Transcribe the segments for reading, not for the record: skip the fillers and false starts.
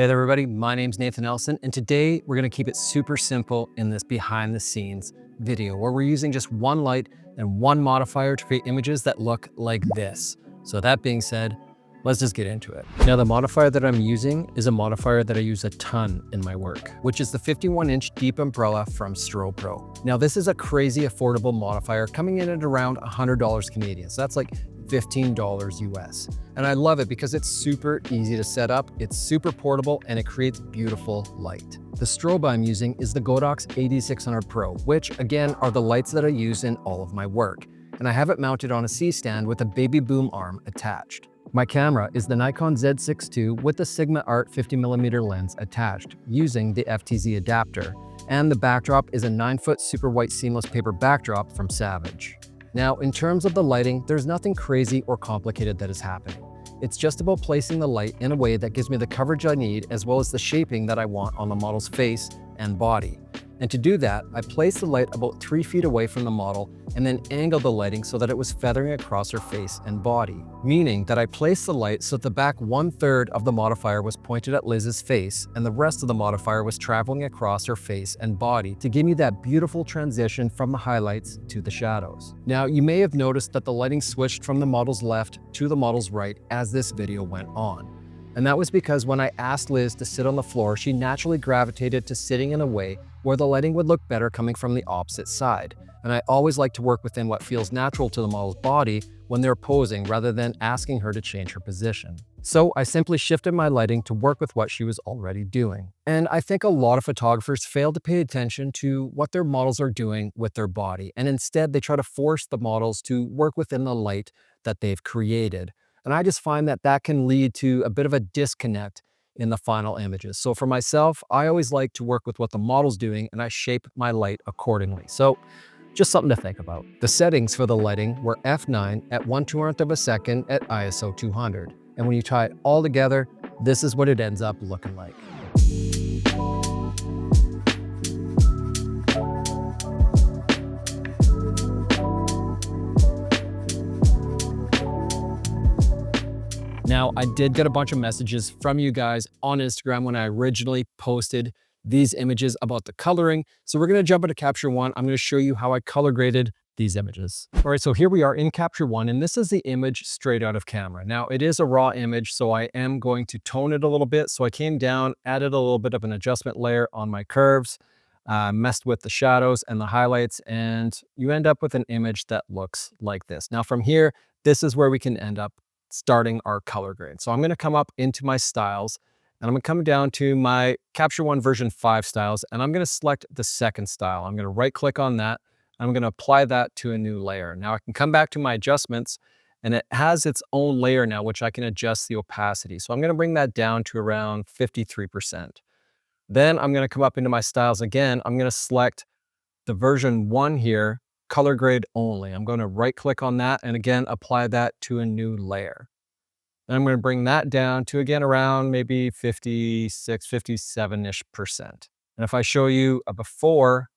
Hey there everybody, my name's Nathan Elson, and today we're gonna keep it super simple in this behind the scenes video where we're using just one light and one modifier to create images that look like this. So that being said, let's just get into it. Now the modifier that I'm using is a modifier that I use a ton in my work, which is the 51-inch deep umbrella from Stroh Pro. Now this is a crazy affordable modifier coming in at around $100 Canadian. So that's like $15 US. And I love it because it's super easy to set up, it's super portable, and it creates beautiful light. The strobe I'm using is the Godox AD600 Pro, which again are the lights that I use in all of my work. And I have it mounted on a C-stand with a baby boom arm attached. My camera is the Nikon Z6 II with the Sigma Art 50mm lens attached using the FTZ adapter. And the backdrop is a 9-foot super white seamless paper backdrop from Savage. Now, in terms of the lighting, there's nothing crazy or complicated that is happening. It's just about placing the light in a way that gives me the coverage I need as well as the shaping that I want on the model's face and body. And to do that, I placed the light about 3 feet away from the model and then angled the lighting so that it was feathering across her face and body. Meaning that I placed the light so that the back 1/3 of the modifier was pointed at Liz's face and the rest of the modifier was traveling across her face and body to give me that beautiful transition from the highlights to the shadows. Now, you may have noticed that the lighting switched from the model's left to the model's right as this video went on. And that was because when I asked Liz to sit on the floor, she naturally gravitated to sitting in a way where the lighting would look better coming from the opposite side. And I always like to work within what feels natural to the model's body when they're posing rather than asking her to change her position. So I simply shifted my lighting to work with what she was already doing. And I think a lot of photographers fail to pay attention to what their models are doing with their body. And instead they try to force the models to work within the light that they've created. And I just find that that can lead to a bit of a disconnect in the final images. So for myself, I always like to work with what the model's doing and I shape my light accordingly. So just something to think about. The settings for the lighting were f9 at 1/200th of a second at ISO 200. And when you tie it all together, this is what it ends up looking like. Now, I did get a bunch of messages from you guys on Instagram when I originally posted these images about the coloring. So we're gonna jump into Capture One. I'm gonna show you how I color graded these images. All right, so here we are in Capture One, and this is the image straight out of camera. Now, it is a raw image, so I am going to tone it a little bit. So I came down, added a little bit of an adjustment layer on my curves, messed with the shadows and the highlights, and you end up with an image that looks like this. Now from here, this is where we can end up starting our color grade. So I'm gonna come up into my styles and I'm gonna come down to my Capture One version 5 styles and I'm gonna select the second style. I'm gonna right click on that. And I'm gonna apply that to a new layer. Now I can come back to my adjustments and it has its own layer now, which I can adjust the opacity. So I'm gonna bring that down to around 53%. Then I'm gonna come up into my styles again. I'm gonna select the version 1 here, color grade only. I'm going to right click on that and again apply that to a new layer. Then I'm going to bring that down to again around maybe 56, 57-ish%. And if I show you a before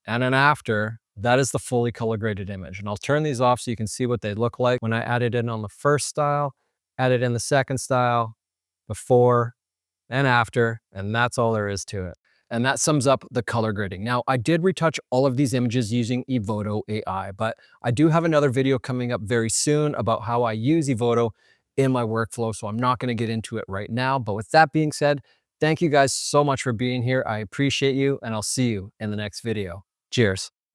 and an after, that is the fully color graded image. And I'll turn these off so you can see what they look like when I added in on the first style, added in the second style, before and after, and that's all there is to it. And that sums up the color grading. Now, I did retouch all of these images using Evoto AI, but I do have another video coming up very soon about how I use Evoto in my workflow, so I'm not gonna get into it right now. But with that being said, thank you guys so much for being here. I appreciate you, and I'll see you in the next video. Cheers.